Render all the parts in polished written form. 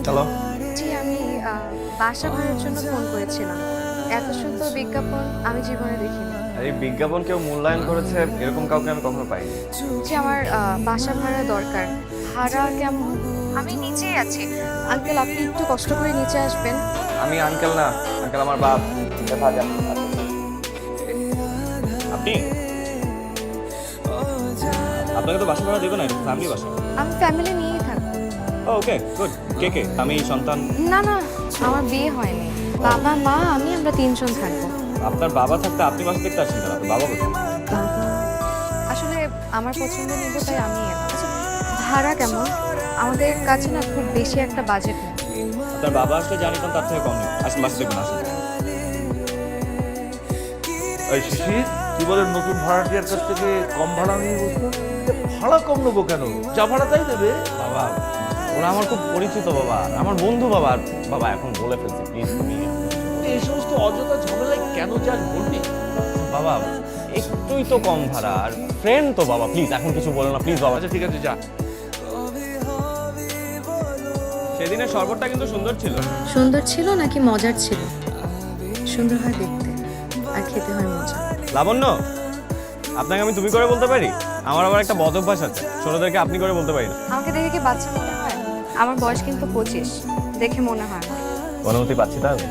Hello. জি, আমি বাসা ভাড়ার জন্য ফোন করেছিলাম। এত সুন্দর বিজ্ঞাপন আমি জীবনে দেখিনি। এই বিজ্ঞাপন কেউ মূল্যায়ন করেছে এরকম কাউকে আমি কখনো পাইনি। জি, আমার বাসা ভাড়া দরকার। ভাড়া কেমন? আমি নিচেই আছি। আঙ্কেল, আপনি একটু কষ্ট করে নিচে আসবেন। আমি আঙ্কেল না, আঙ্কেল আমার বাপ। আপনি আপনাকে তো বাসা ভাড়া দেবে না, ফ্যামিলি বাসা। আমি ফ্যামিলি নিয়েই থাকবো। Okay good. কে কে? আমি সন্তান। না না, আমার বিয়ে হয়নি। বাবা মা আমরা তিনজন থাকবো। আপনার বাবা থাকতে আপনি বাসা দেখতে আসছেন কেন? আপনার বাবা কোথায়? বাবা আসলে আমার পছন্দ নিব, তাই আমি এলাম। আচ্ছা, ভাড়া কেমন? আমাদের কাছে না খুব বেশি একটা বাজেট নেই। আপনার বাবা আসলে জানিতাম তার থেকে কম নেই। আসুন বাসা দেখবেন, আসুন। এই শিশির, তুই বলে নতুন ভাড়াটিয়ার কাছ থেকে কম ভাড়া নিয়ে বসবো? ভাড়া কম নেবো কেন? যা ভাড়া তাই দেবে। বাবা ওরা আমার খুব পরিচিত বাবা, আমার বন্ধু বাবা। বাবা এখন বলে ফেলছি, প্লিজ তুমি। এই সমস্ত অযথা ঝামেলায় কেন যাস বলবি? বাবা একটুই তো কম ভাড়া, আর ফ্রেন্ড তো বাবা, প্লিজ এখন কিছু বলো না প্লিজ বাবা। আচ্ছা ঠিক আছে, যা। সেদিনের শরবতটা কিন্তু সুন্দর ছিল। সুন্দর ছিল নাকি মজার ছিল? সুন্দর হয় দেখতে, আর খেতে হয় মজা। লাবণ্য, আপনাকে আমি তুমি করে বলতে পারি? আমার আবার একটা বদ অভ্যাস আছে, ছোটদেরকে আপনি করে বলতে পারি না। আমাকে দেখে কি বাচ্চা মনে হয়? আমার বয়স কিন্তু 25, দেখে মনে হয় না। অনুমতি পাচ্ছি তাহলে?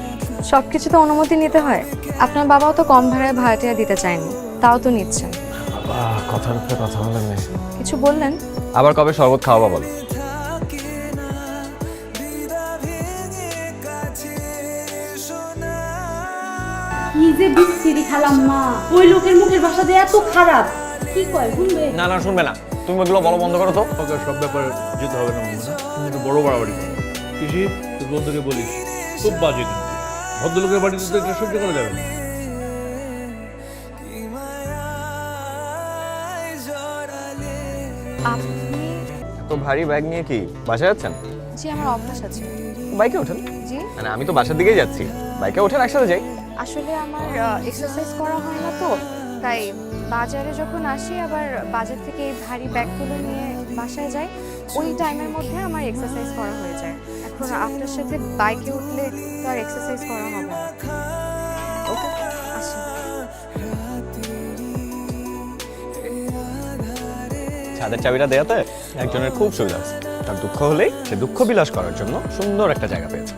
সবকিছু তো অনুমতি নিতে হয়। আপনার বাবাও তো কম ভাড়ায় ভাড়াটিয়া দিতে চায়নি, তাও তো নিচ্ছেন। কথার উপরে কথা বলেন না। কিছু বললেন? আবার কবে শরবত খাওয়াবা বলো? কি যে বিচ্ছিরি খালাম মা, ওই লোকের মুখের ভাষা যে এত খারাপ, কি কয় শুনবে? না না শুনবে না, তুমি ওগুলো বলো বন্ধ করো তো। ওকে সব ব্যাপারে যেতে হবে না মনে হয়। তুমি একটু বড় বাড়াবাড়ি করো। শিশির, তোর বন্ধুকে বলিস খুব বাজে কিন্তু। ভদ্রলোকের বাড়িতে তো এটা সহ্য করা যাবে না। আপনি? তো ভারী ব্যাগ নিয়ে কি বাসায় যাচ্ছেন? জি, আমার অভ্যাস আছে। বাইকে ওঠেন। জি, মানে আমি তো বাসার দিকেই যাচ্ছি, বাইকে ওঠেন একসাথে যাই। আসলে আমার এক্সারসাইজ করা হয় না তো, তাই বাজারে যখন আসি আবার বাজার থেকে এই ভারী ব্যাগগুলো নিয়ে বাসায় যাই, ওই টাইমের মধ্যে আমার এক্সারসাইজ করা হয়ে যায়। এখন আপনার সাথে বাইকে উঠলে তো আর এক্সারসাইজ করা হবে না। ওকে, আসি। ছাদের চাবিটা দেয়াতে একজনের খুব সুবিধা আছে। তার দুঃখ হলেই সে দুঃখ বিলাস করার জন্য সুন্দর একটা জায়গা পেয়েছে।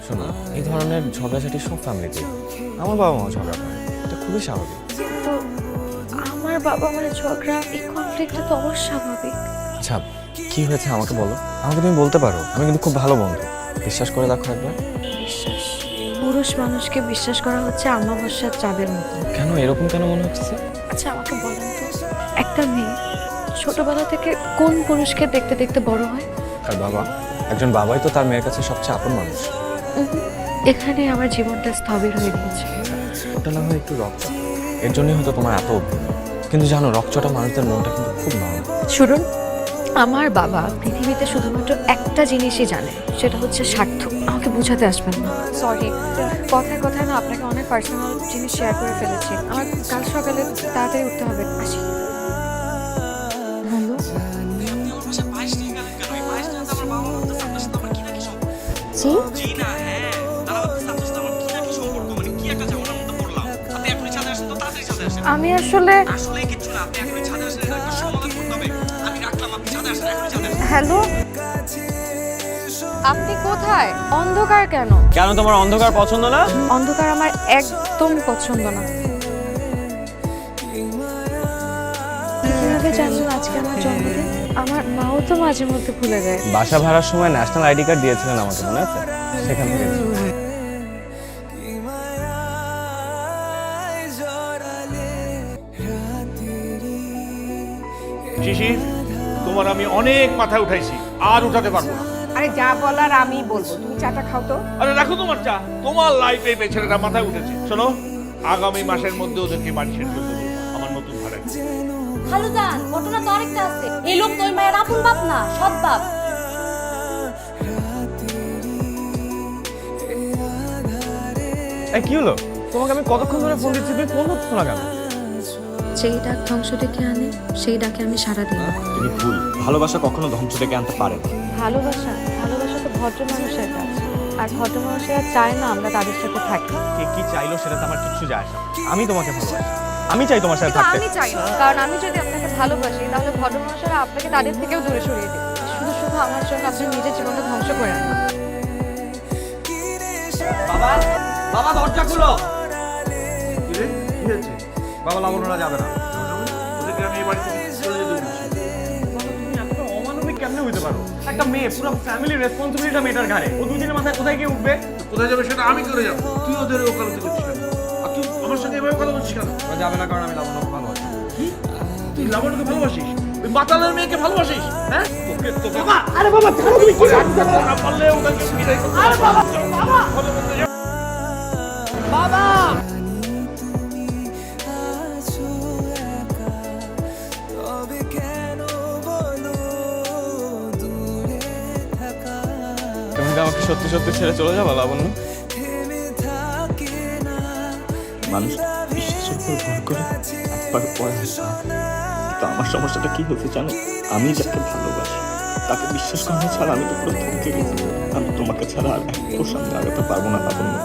শোনো, এই ধরনের ঝগড়াঝাটি সব ফ্যামিলিতে। আমার বাবা মাও ঝগড়া করে, এটা খুবই স্বাভাবিক। কিন্তু আমার বাবা মায়ের ঝগড়া, এই কনফ্লিক্টটা তো অস্বাভাবিক। আচ্ছা কি হয়েছে আমাকে বলো, আমাকে তুমি বলতে পারো। আমি কিন্তু খুব ভালো বন্ধু, বিশ্বাস করে দেখো একবার। বিশ্বাস? পুরুষ মানুষকে বিশ্বাস করা হচ্ছে আমাবস্যার চাঁদের মতো। কেন এরকম কেন মনে হচ্ছে? আচ্ছা আমাকে বলেন তো, একটা মেয়ে ছোটবেলা থেকে কোন পুরুষকে দেখতে দেখতে বড় হয়? আর বাবা, একজন বাবাই তো তার মেয়ের কাছে সবচেয়ে আপন মানুষ। এখানে আমার জীবনটা স্থবির হয়ে গিয়েছে। ওটা না হয় একটু রক্ত, এর জন্যই হয়তো তোমার এত অভিমান। কিন্তু জানো, রক্তটা মানুষদের মনটা কিন্তু খুব নরম। শুনুন, আমার বাবা পৃথিবীতে শুধুমাত্র একটা জিনিসই জানে, সেটা হচ্ছে স্বার্থ। আমাকে বোঝাতে আসবেন না। সরি, কথায় কথায় না আপনাকে অনেক পার্সোনাল জিনিস শেয়ার করে ফেলেছি। আমার কাল সকালে তাড়াতাড়ি উঠতে হবে। আসি। হ্যালো, জি, আমি আসলে হ্যালো, আপনি কোথায়? অন্ধকার কেন? কেন তোমার অন্ধকার পছন্দ না? অন্ধকার আমার একদম পছন্দ না। কিভাবে জানলেন আজকে আমার জন্মদিন? আমার মাও তো মাঝে মধ্যে ভুলে যায়। বাসা ভাড়ার সময় ন্যাশনাল আইডি কার্ড দিয়েছিলেন আমাকে, মনে আছে? সেখান থেকে শিশির, তোমার আমি অনেক মাথায় উঠাইছি, আর উঠাতে পারবো না। আরে যা বলার আমি বলবো, তুমি চাটা খাও তো। আরে রাখো তোমার চা, তোমার লাইফে এই ছেলেটা মাথায় উঠেছে। শোনো, আগামী মাসের মধ্যে ওদেরকে বাড়ি ছেড়ে চলে দেবো আমার নতুন ভাড়ায়। খালু জান, ঘটনা তো আরেকটা আছে। এই লোক তো ওই মায়ের আপন বাপ না, সৎ বাপ। এই কি হলো? তোমাকে আমি কতক্ষণ ধরে ফোন দিচ্ছি, তুমি ফোন করছো না কেন? যেই ডাক ধ্বংস ডেকে আনে, সেই ডাকে আমি সাড়া দিই। তুমি ভুল। ভালোবাসা কখনো ধ্বংস ডেকে আনতে পারে না। ভালোবাসা? ভালোবাসা তো ভদ্র মানুষের কাছে, আর ভদ্র মানুষেরা চায় না আমরা তাদের সাথে থাকি। কে কি চাইলো সেটা তো আমার কিচ্ছু যায় আসে না। আমি তোমাকে ভালোবাসি, আমি চাই তোমার সাথে কিন্তু থাকতে। আমি চাই না, কারণ আমি যদি আপনাকে ভালোবাসি তাহলে ভদ্র মানুষেরা আপনাকে তাদের থেকেও দূরে সরিয়ে দেবে। শুধু শুধু আমার জন্য আপনি নিজের জীবনটা ধ্বংস করেন না। বাবা, বাবা দরজা খুলো। কি রে? কি হয়েছে? বাবা লাবণ্যরা যাবে না। ওদেরকে আমি এই বাড়ি থেকে চলে যেতে বলছি। বাবা, তুমি এতটা অমানবিক কেমনে হইতে পারো? একটা মেয়ে, পুরো ফ্যামিলি রেসপন্সিবিলিটি মেয়েটার ঘাড়ে। ও দুদিনের মাথায় কোথায় গিয়ে উঠবে? কোথায় যাবে সেটা আমি করে যাবো। তুই ওদের ওকালতি করছিস কেন? আর তুই আমার সঙ্গে এভাবে কথা বলছিস কেন? ও যাবে না, কারণ আমি লাবণ্যকে ভালোবাসি। কি? তুই লাবণ্যকে ভালোবাসিস? ওই মাতালের মেয়েকে ভালোবাসিস? হ্যাঁ? তোকে তোকে আরে বাবা ছাড়ো, তুমি কি করছো? না পারলে ওদেরকে বিদায় করতে হবে। ভালো মন্দ যা- তুমি কি আমাকে সত্যি সত্যি ছেড়ে চলে যাবে লাবণ্য? মানুষ বিশ্বাসের উপর ভর করে একবার পরে আসে। কিন্তু আমার সমস্যাটা কি হচ্ছে জানো? আমি যাকে ভালোবাসি তাকে বিশ্বাস করা ছাড়া আমি তো পুরো থমকে গেছি। আমি তোমাকে ছাড়া আর এক সামনে আগাতে পারবো না লাবণ্য।